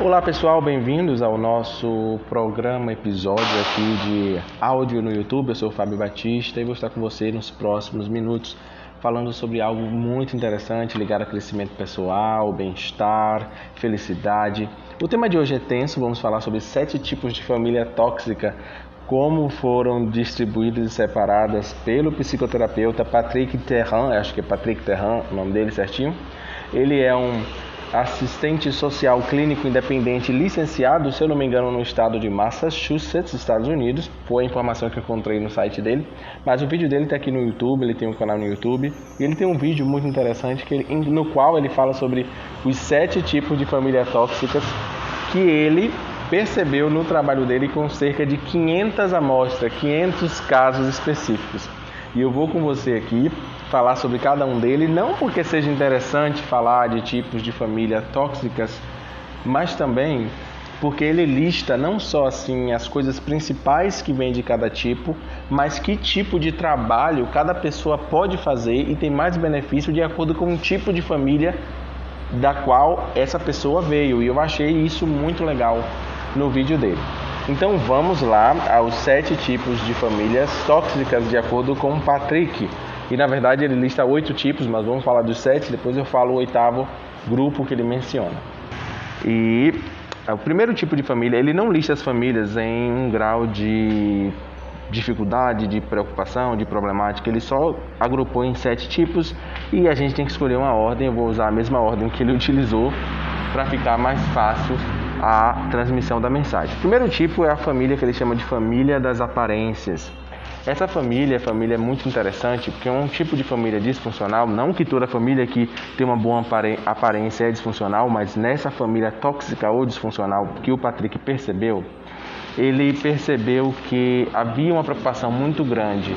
Olá pessoal, bem-vindos ao nosso episódio aqui de áudio no YouTube. Eu sou o Fábio Batista e vou estar com você nos próximos minutos falando sobre algo muito interessante ligado a crescimento pessoal, bem-estar, felicidade. O tema de hoje é tenso, vamos falar sobre 7 tipos de família tóxica, como foram distribuídas e separadas pelo psicoterapeuta Patrick Terran, acho que é Patrick Terran o nome dele certinho. Ele é um assistente social clínico independente licenciado, se eu não me engano, no estado de Massachusetts, Estados Unidos. Foi a informação que eu encontrei no site dele. Mas o vídeo dele está aqui no YouTube, ele tem um canal no YouTube. E ele tem um vídeo muito interessante no qual ele fala sobre os 7 tipos de famílias tóxicas que ele percebeu no trabalho dele com cerca de 500 amostras, 500 casos específicos. E eu vou com você aqui falar sobre cada um deles, não porque seja interessante falar de tipos de família tóxicas, mas também porque ele lista não só assim as coisas principais que vem de cada tipo, mas que tipo de trabalho cada pessoa pode fazer e tem mais benefício de acordo com o tipo de família da qual essa pessoa veio. E eu achei isso muito legal no vídeo dele. Então vamos lá aos 7 tipos de famílias tóxicas de acordo com o Patrick. E na verdade ele lista 8 tipos, mas vamos falar dos 7, depois eu falo o 8º grupo que ele menciona. E o primeiro tipo de família, ele não lista as famílias em um grau de dificuldade, de preocupação, de problemática, ele só agrupou em 7 tipos e a gente tem que escolher uma ordem. Eu vou usar a mesma ordem que ele utilizou para ficar mais fácil a transmissão da mensagem. O primeiro tipo é a família que ele chama de família das aparências. Essa família é muito interessante porque é um tipo de família disfuncional, não que toda família que tem uma boa aparência é disfuncional, mas nessa família tóxica ou disfuncional que o Patrick percebeu, ele percebeu que havia uma preocupação muito grande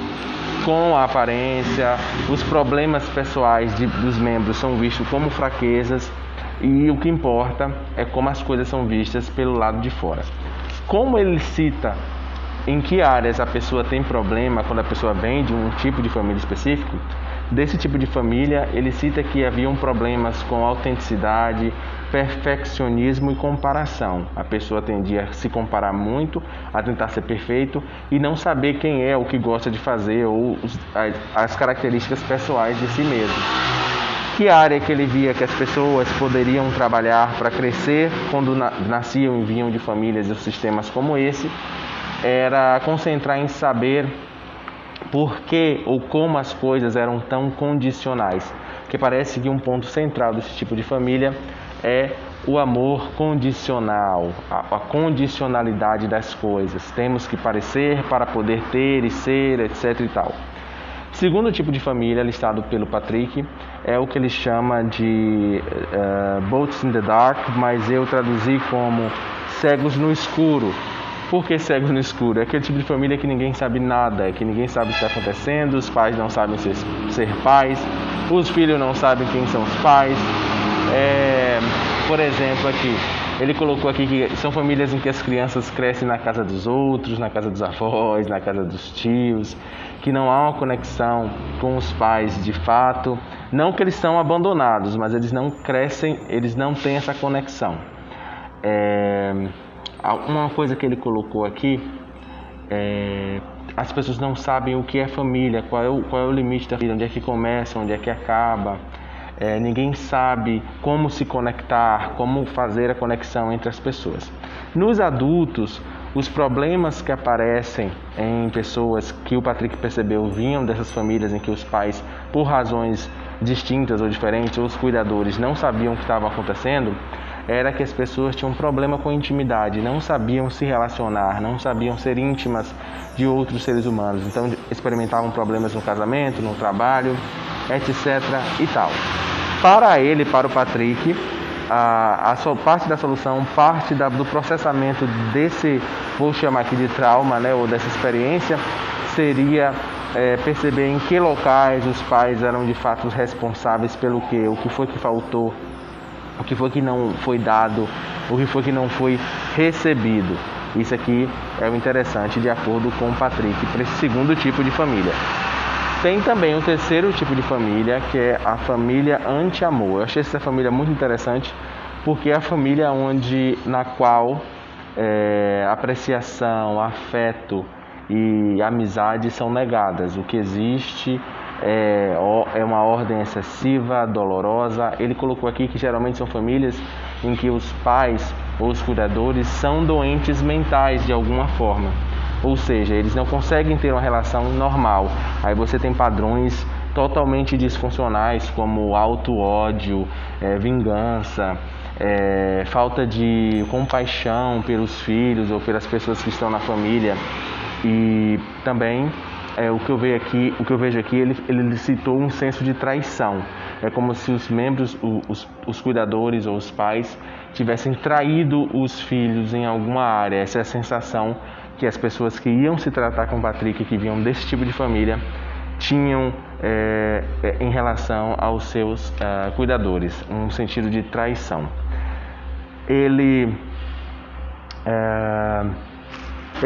com a aparência, os problemas pessoais dos membros são vistos como fraquezas e o que importa é como as coisas são vistas pelo lado de fora. Como ele cita em que áreas a pessoa tem problema quando a pessoa vem de um tipo de família específico, desse tipo de família ele cita que haviam problemas com autenticidade, perfeccionismo e comparação. A pessoa tendia a se comparar muito, a tentar ser perfeito e não saber quem é, o que gosta de fazer ou as características pessoais de si mesmo. Que área que ele via que as pessoas poderiam trabalhar para crescer quando nasciam e vinham de famílias ou sistemas como esse, era concentrar em saber por que ou como as coisas eram tão condicionais. Porque parece que um ponto central desse tipo de família é o amor condicional, a condicionalidade das coisas. Temos que parecer para poder ter e ser, etc. e tal. Segundo tipo de família listado pelo Patrick é o que ele chama de Boats in the Dark, mas eu traduzi como cegos no escuro. Por que cegos no escuro? É aquele tipo de família que ninguém sabe nada, que ninguém sabe o que está acontecendo, os pais não sabem ser pais, os filhos não sabem quem são os pais. Por exemplo, aqui, ele colocou aqui que são famílias em que as crianças crescem na casa dos outros, na casa dos avós, na casa dos tios, que não há uma conexão com os pais de fato. Não que eles são abandonados, mas eles não crescem, eles não têm essa conexão. Uma coisa que ele colocou aqui as pessoas não sabem o que é família, qual é o limite da família, onde é que começa, onde é que acaba. Ninguém sabe como se conectar, como fazer a conexão entre as pessoas. Nos adultos, os problemas que aparecem em pessoas que o Patrick percebeu vinham dessas famílias em que os pais, por razões distintas ou diferentes, ou os cuidadores não sabiam o que estava acontecendo, era que as pessoas tinham um problema com a intimidade, não sabiam se relacionar, não sabiam ser íntimas de outros seres humanos. Então experimentavam problemas no casamento, no trabalho, etc. e tal. Para o Patrick, parte da solução, parte do processamento desse, vou chamar aqui de trauma, né, ou dessa experiência, seria perceber em que locais os pais eram de fato responsáveis pelo quê, o que foi que faltou, o que foi que não foi dado, o que foi que não foi recebido. Isso aqui é o interessante de acordo com o Patrick para esse segundo tipo de família. Tem também o terceiro tipo de família, que é a família anti-amor. Eu achei essa família muito interessante porque é a família na qual apreciação, afeto e amizade são negadas. O que existe é uma ordem excessiva, dolorosa. Ele colocou aqui que geralmente são famílias em que os pais ou os cuidadores são doentes mentais de alguma forma, ou seja, eles não conseguem ter uma relação normal. Aí você tem padrões totalmente disfuncionais como auto-ódio, vingança, falta de compaixão pelos filhos ou pelas pessoas que estão na família. E também o que eu vejo aqui, ele citou um senso de traição. É como se os membros, os cuidadores ou os pais tivessem traído os filhos em alguma área. Essa é a sensação que as pessoas que iam se tratar com o Patrick, que vinham desse tipo de família, tinham em relação aos seus cuidadores, um sentido de traição. Ele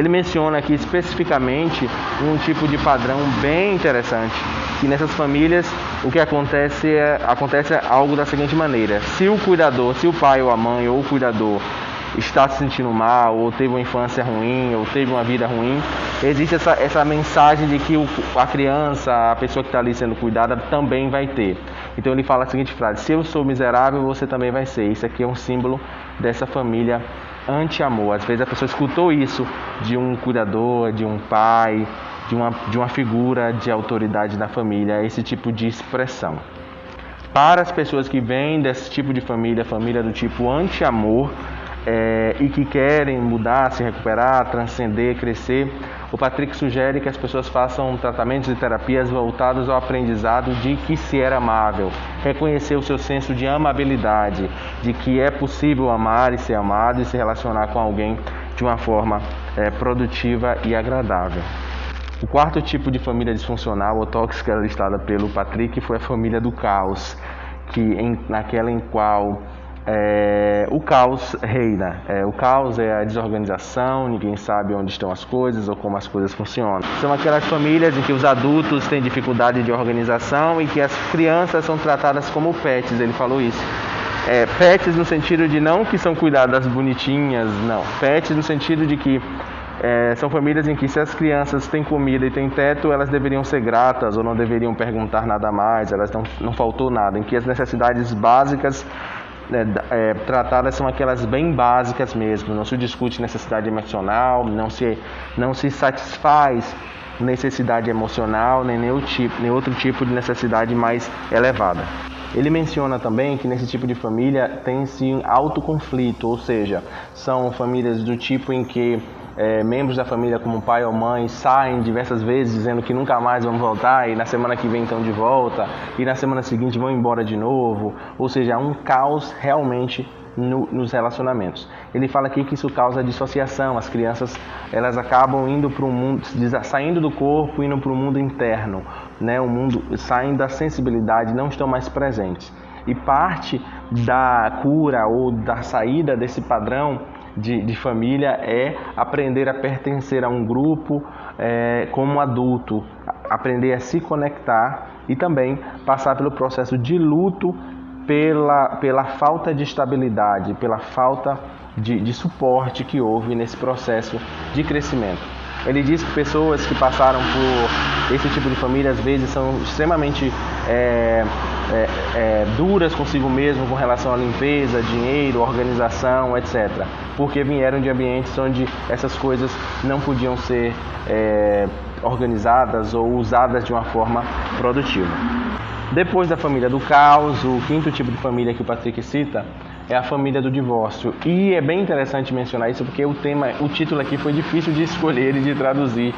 menciona aqui especificamente um tipo de padrão bem interessante, que nessas famílias o que acontece algo da seguinte maneira: se o cuidador, se o pai ou a mãe ou o cuidador está se sentindo mal, ou teve uma infância ruim, ou teve uma vida ruim, existe essa mensagem de que a criança, a pessoa que está ali sendo cuidada, também vai ter. Então ele fala a seguinte frase: se eu sou miserável, você também vai ser. Isso aqui é um símbolo dessa família anti-amor. Às vezes a pessoa escutou isso de um cuidador, de um pai, de uma figura de autoridade na família, esse tipo de expressão. Para as pessoas que vêm desse tipo de família do tipo anti-amor, e que querem mudar, se recuperar, transcender, crescer, o Patrick sugere que as pessoas façam tratamentos e terapias voltados ao aprendizado de que se é amável, reconhecer o seu senso de amabilidade, de que é possível amar e ser amado e se relacionar com alguém de uma forma produtiva e agradável. O quarto tipo de família disfuncional ou tóxica listada pelo Patrick foi a família do caos, naquela em qual o caos reina. O caos é a desorganização, ninguém sabe onde estão as coisas ou como as coisas funcionam. São aquelas famílias em que os adultos têm dificuldade de organização e que as crianças são tratadas como pets. Ele falou isso. Pets no sentido de não que são cuidadas bonitinhas, não. Pets no sentido de que são famílias em que, se as crianças têm comida e têm teto, elas deveriam ser gratas ou não deveriam perguntar nada mais, não faltou nada, em que as necessidades básicas tratadas são aquelas bem básicas mesmo. Não se discute necessidade emocional, não se satisfaz necessidade emocional, nem outro tipo de necessidade mais elevada. Ele menciona também que nesse tipo de família tem-se autoconflito, ou seja, são famílias do tipo em que membros da família, como pai ou mãe, saem diversas vezes dizendo que nunca mais vão voltar, e na semana que vem estão de volta, e na semana seguinte vão embora de novo. Ou seja, há um caos realmente nos relacionamentos. Ele fala aqui que isso causa dissociação. As crianças, elas acabam indo para o mundo, saindo do corpo, indo para o mundo interno, né? O mundo, saindo da sensibilidade, não estão mais presentes. E parte da cura ou da saída desse padrão de família é aprender a pertencer a um grupo como adulto, aprender a se conectar e também passar pelo processo de luto pela falta de estabilidade, pela falta de suporte que houve nesse processo de crescimento. Ele diz que pessoas que passaram por esse tipo de família às vezes são extremamente duras consigo mesmo com relação à limpeza, dinheiro, organização, etc. Porque vieram de ambientes onde essas coisas não podiam ser organizadas ou usadas de uma forma produtiva. Depois da família do caos, o quinto tipo de família que o Patrick cita é a família do divórcio. E é bem interessante mencionar isso porque o título aqui foi difícil de escolher e de traduzir,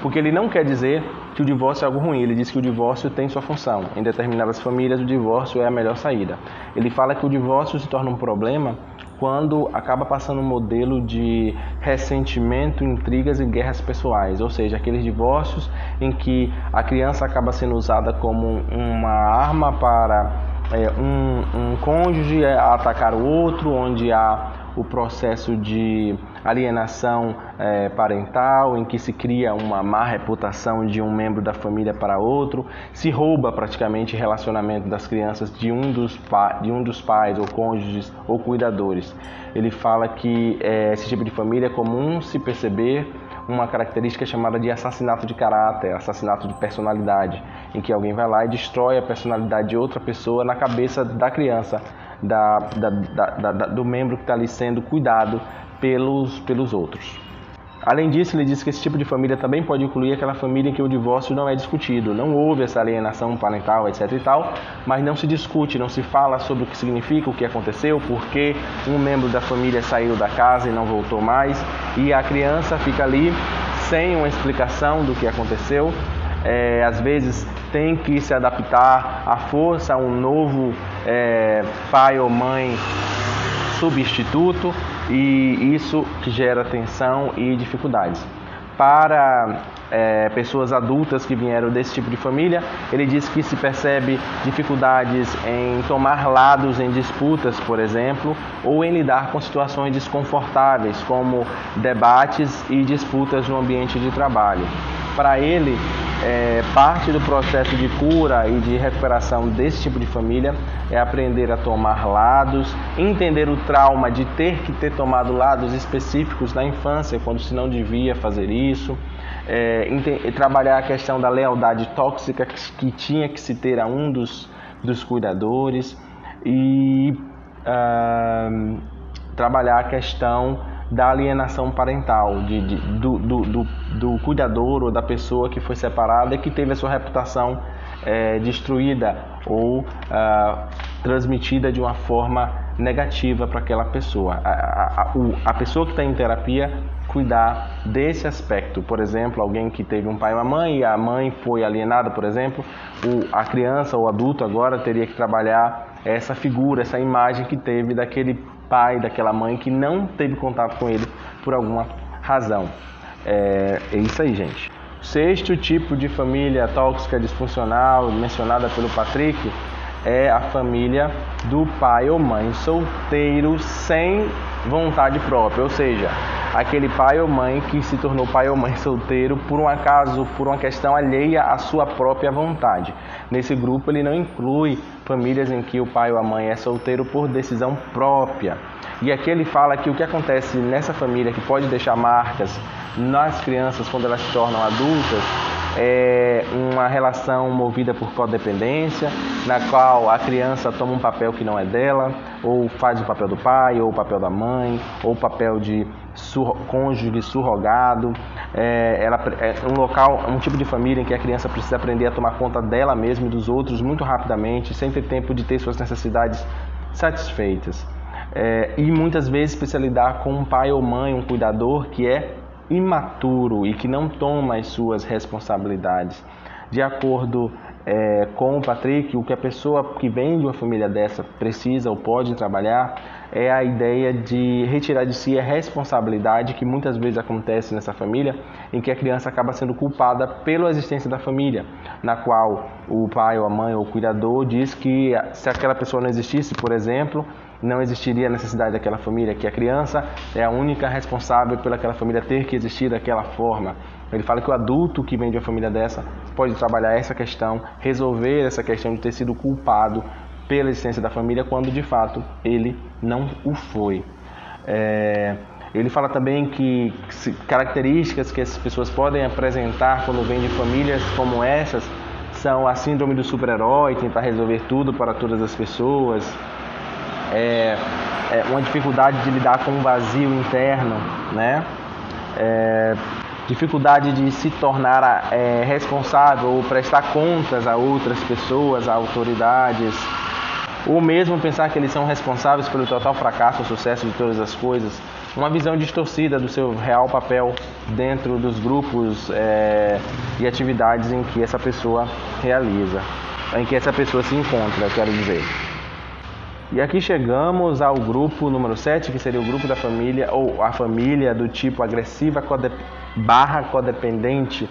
porque ele não quer dizer que o divórcio é algo ruim. Ele diz que o divórcio tem sua função. Em determinadas famílias, o divórcio é a melhor saída. Ele fala que o divórcio se torna um problema quando acaba passando um modelo de ressentimento, intrigas e guerras pessoais, ou seja, aqueles divórcios em que a criança acaba sendo usada como uma arma para um cônjuge a atacar o outro, onde há o processo de alienação parental, em que se cria uma má reputação de um membro da família para outro, se rouba praticamente o relacionamento das crianças de um dos pais ou cônjuges ou cuidadores. Ele fala que esse tipo de família é comum se perceber uma característica chamada de assassinato de caráter, assassinato de personalidade, em que alguém vai lá e destrói a personalidade de outra pessoa na cabeça da criança, do membro que está ali sendo cuidado pelos outros. Além disso, ele diz que esse tipo de família também pode incluir aquela família em que o divórcio não é discutido, não houve essa alienação parental, etc. e tal, mas não se discute, não se fala sobre o que significa, o que aconteceu, por que um membro da família saiu da casa e não voltou mais, e a criança fica ali sem uma explicação do que aconteceu. Às vezes tem que se adaptar à força a um novo pai ou mãe substituto, e isso que gera tensão e dificuldades. Para pessoas adultas que vieram desse tipo de família, ele diz que se percebe dificuldades em tomar lados em disputas, por exemplo, ou em lidar com situações desconfortáveis, como debates e disputas no ambiente de trabalho. Para ele, parte do processo de cura e de recuperação desse tipo de família é aprender a tomar lados, entender o trauma de ter que ter tomado lados específicos na infância, quando se não devia fazer isso, trabalhar a questão da lealdade tóxica que tinha que se ter a um dos cuidadores e trabalhar a questão da alienação parental, do cuidador ou da pessoa que foi separada e que teve a sua reputação destruída ou transmitida de uma forma negativa para aquela pessoa. A pessoa que está em terapia cuidar desse aspecto. Por exemplo, alguém que teve um pai e uma mãe e a mãe foi alienada, por exemplo, a criança ou adulto agora teria que trabalhar essa figura, essa imagem que teve daquele pai, daquela mãe que não teve contato com ele por alguma razão. É isso aí, gente. O sexto tipo de família tóxica disfuncional mencionada pelo Patrick é a família do pai ou mãe solteiro sem vontade própria, ou seja, aquele pai ou mãe que se tornou pai ou mãe solteiro por um acaso, por uma questão alheia à sua própria vontade. Nesse grupo ele não inclui famílias em que o pai ou a mãe é solteiro por decisão própria. E aqui ele fala que o que acontece nessa família que pode deixar marcas nas crianças quando elas se tornam adultas é uma relação movida por codependência, na qual a criança toma um papel que não é dela, ou faz o papel do pai, ou o papel da mãe, ou o papel de cônjuge surrogado. Um tipo de família em que a criança precisa aprender a tomar conta dela mesma e dos outros muito rapidamente, sem ter tempo de ter suas necessidades satisfeitas. E muitas vezes precisa lidar com um pai ou mãe, um cuidador que é imaturo e que não toma as suas responsabilidades. De acordo com o Patrick, o que a pessoa que vem de uma família dessa precisa ou pode trabalhar é a ideia de retirar de si a responsabilidade que muitas vezes acontece nessa família, em que a criança acaba sendo culpada pela existência da família, na qual o pai ou a mãe ou o cuidador diz que se aquela pessoa não existisse, por exemplo, não existiria a necessidade daquela família, que a criança é a única responsável pela aquela família ter que existir daquela forma. Ele fala que o adulto que vem de uma família dessa pode trabalhar essa questão, resolver essa questão de ter sido culpado pela existência da família, quando de fato ele não o foi. Ele fala também que características que essas pessoas podem apresentar quando vêm de famílias como essas são a síndrome do super-herói, tentar resolver tudo para todas as pessoas, uma dificuldade de lidar com um vazio interno, né? Dificuldade de se tornar responsável ou prestar contas a outras pessoas, a autoridades, ou mesmo pensar que eles são responsáveis pelo total fracasso ou sucesso de todas as coisas. Uma visão distorcida do seu real papel dentro dos grupos e atividades em que essa pessoa realiza, em que essa pessoa se encontra, eu quero dizer. E aqui chegamos ao grupo número 7, que seria o grupo da família, ou a família do tipo agressiva /codependente,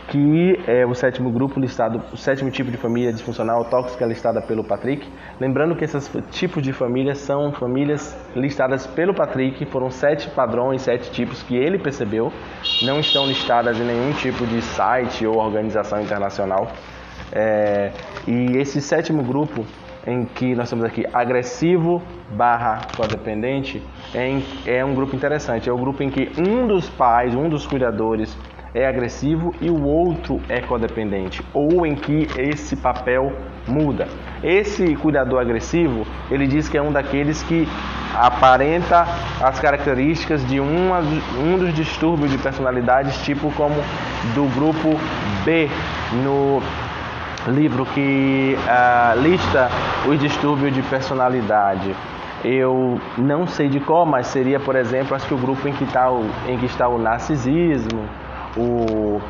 que é o sétimo grupo listado, o sétimo tipo de família disfuncional tóxica listada pelo Patrick. Lembrando que esses tipos de famílias são famílias listadas pelo Patrick, foram 7 padrões, 7 tipos que ele percebeu, não estão listadas em nenhum tipo de site ou organização internacional. E esse sétimo grupo, em que nós temos aqui agressivo / codependente, é um grupo interessante. É o grupo em que um dos pais, um dos cuidadores é agressivo e o outro é codependente, ou em que esse papel muda. Esse cuidador agressivo, ele diz que é um daqueles que aparenta as características de um dos distúrbios de personalidades, tipo como do grupo B, no livro que lista os distúrbios de personalidade. Eu não sei de qual, mas seria, por exemplo, acho que o grupo em que está o narcisismo, o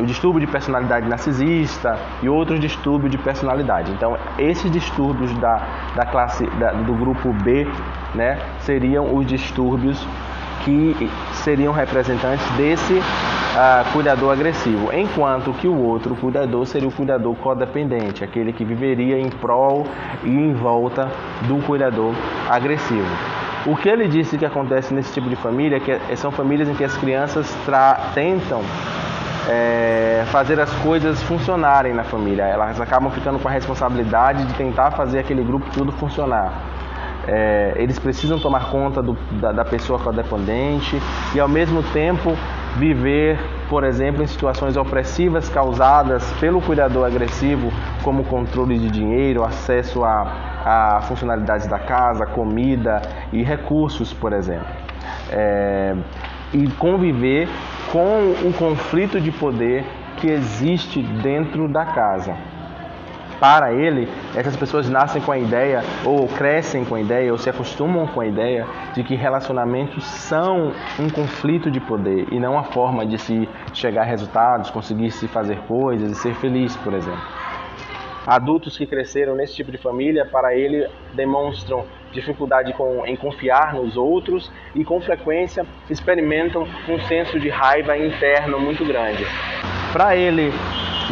distúrbio de personalidade narcisista e outros distúrbios de personalidade. Então, esses distúrbios da classe do grupo B, né, seriam os distúrbios que seriam representantes desse cuidador agressivo, enquanto que o outro cuidador seria o cuidador codependente, aquele que viveria em prol e em volta do cuidador agressivo. O que ele disse que acontece nesse tipo de família é que são famílias em que as crianças tentam fazer as coisas funcionarem na família. Elas acabam ficando com a responsabilidade de tentar fazer aquele grupo tudo funcionar. Eles precisam tomar conta da pessoa codependente e, ao mesmo tempo, viver, por exemplo, em situações opressivas causadas pelo cuidador agressivo, como controle de dinheiro, acesso a funcionalidades da casa, comida e recursos, por exemplo. E conviver com o conflito de poder que existe dentro da casa. Para ele, essas pessoas nascem com a ideia, ou crescem com a ideia, ou se acostumam com a ideia de que relacionamentos são um conflito de poder e não a forma de se chegar a resultados, conseguir se fazer coisas e ser feliz, por exemplo. Adultos que cresceram nesse tipo de família, para ele, demonstram dificuldade em confiar nos outros e, com frequência, experimentam um senso de raiva interno muito grande. Para ele,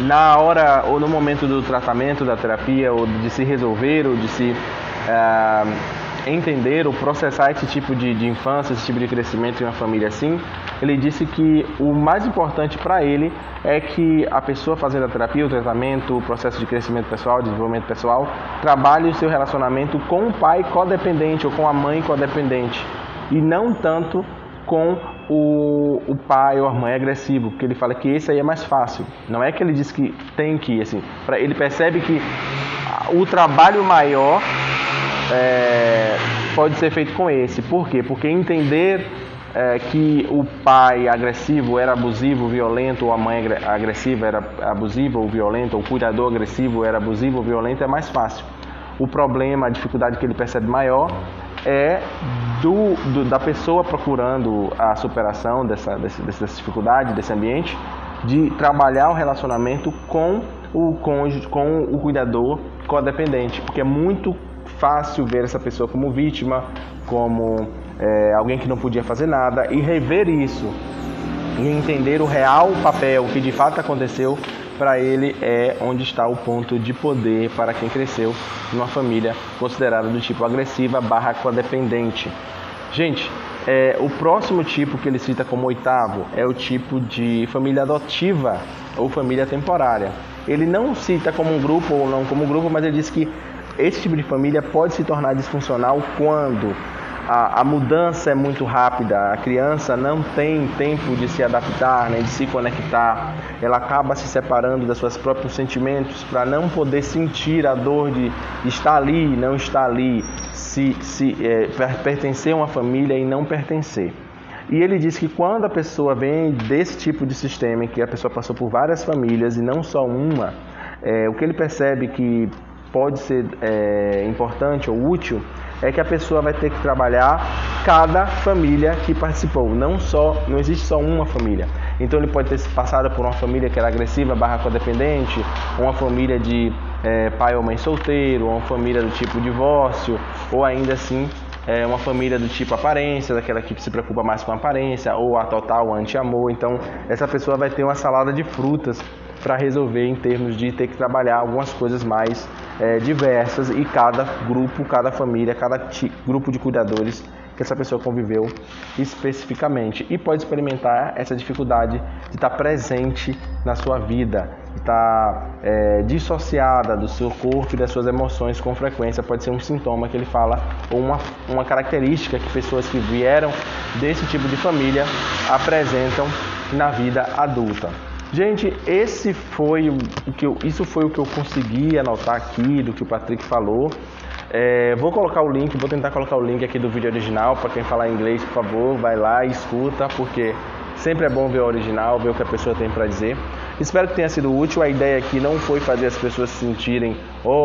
na hora ou no momento do tratamento, da terapia, ou de se resolver, ou de se entender ou processar esse tipo de infância, esse tipo de crescimento em uma família assim, ele disse que o mais importante para ele é que a pessoa fazendo a terapia, o tratamento, o processo de crescimento pessoal, de desenvolvimento pessoal, trabalhe o seu relacionamento com o pai codependente ou com a mãe codependente, e não tanto com o pai ou a mãe agressivo, porque ele fala que esse aí é mais fácil. Não é que ele diz que tem que ir, assim, ele percebe que o trabalho maior pode ser feito com esse. Por quê? Porque entender que o pai agressivo era abusivo, violento, ou a mãe agressiva era abusiva ou violenta, ou o cuidador agressivo era abusivo ou violento é mais fácil. O problema, a dificuldade que ele percebe maior é da pessoa procurando a superação dessa dificuldade, desse ambiente, de trabalhar o relacionamento com o cônjuge, com o cuidador codependente, porque é muito fácil ver essa pessoa como vítima, como alguém que não podia fazer nada, e rever isso e entender o real papel, o que de fato aconteceu, para ele é onde está o ponto de poder para quem cresceu numa família considerada do tipo agressiva / codependente. Gente, o próximo tipo que ele cita como 8º é o tipo de família adotiva ou família temporária. Ele não cita como um grupo ou não como um grupo, mas ele diz que esse tipo de família pode se tornar disfuncional quando a mudança é muito rápida, a criança não tem tempo de se adaptar, nem de se conectar, ela acaba se separando dos seus próprios sentimentos para não poder sentir a dor de estar ali e não estar ali, pertencer a uma família e não pertencer. E ele diz que quando a pessoa vem desse tipo de sistema, em que a pessoa passou por várias famílias e não só uma, o que ele percebe que pode ser importante ou útil é que a pessoa vai ter que trabalhar cada família que participou. Não existe só uma família. Então ele pode ter passado por uma família que era agressiva / codependente, uma família de pai ou mãe solteiro, uma família do tipo divórcio, ou ainda assim uma família do tipo aparência, daquela que se preocupa mais com a aparência, ou a total anti-amor. Então essa pessoa vai ter uma salada de frutas para resolver em termos de ter que trabalhar algumas coisas mais diversas, e cada grupo, cada família, cada grupo de cuidadores que essa pessoa conviveu especificamente, e pode experimentar essa dificuldade de estar presente na sua vida, de estar dissociada do seu corpo e das suas emoções com frequência. Pode ser um sintoma que ele fala, ou uma característica que pessoas que vieram desse tipo de família apresentam na vida adulta. Gente, isso foi o que eu consegui anotar aqui do que o Patrick falou. Vou tentar colocar o link aqui do vídeo original. Para quem falar inglês, por favor, vai lá e escuta, porque sempre é bom ver o original, ver o que a pessoa tem para dizer. Espero que tenha sido útil. A ideia aqui não foi fazer as pessoas se sentirem,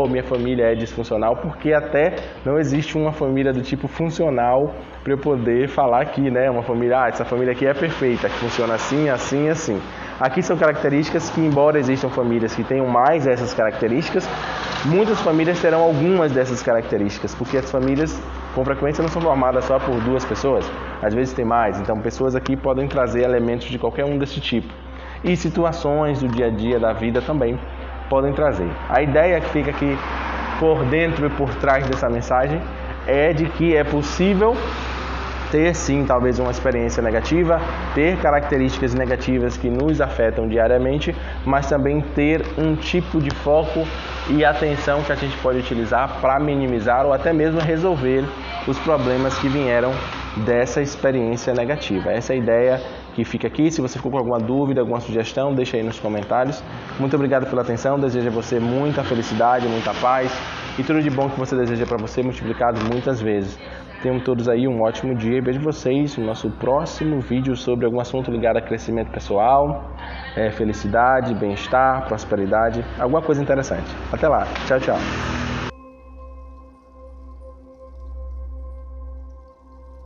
minha família é disfuncional, porque até não existe uma família do tipo funcional para eu poder falar aqui, né? Uma família, essa família aqui é perfeita, que funciona assim, assim, assim. Aqui são características que, embora existam famílias que tenham mais essas características, muitas famílias terão algumas dessas características, porque as famílias com frequência não são formadas só por 2 pessoas, às vezes tem mais. Então pessoas aqui podem trazer elementos de qualquer um desse tipo, e situações do dia a dia da vida também podem trazer. A ideia que fica aqui por dentro e por trás dessa mensagem é de que é possível ter sim talvez uma experiência negativa, ter características negativas que nos afetam diariamente, mas também ter um tipo de foco e atenção que a gente pode utilizar para minimizar ou até mesmo resolver os problemas que vieram dessa experiência negativa. Essa é a ideia que fica aqui. Se você ficou com alguma dúvida, alguma sugestão, deixa aí nos comentários. Muito obrigado pela atenção, desejo a você muita felicidade, muita paz e tudo de bom que você deseja para você, multiplicado muitas vezes. Tenham todos aí um ótimo dia e vejo vocês no nosso próximo vídeo sobre algum assunto ligado a crescimento pessoal, felicidade, bem-estar, prosperidade, alguma coisa interessante. Até lá, tchau, tchau.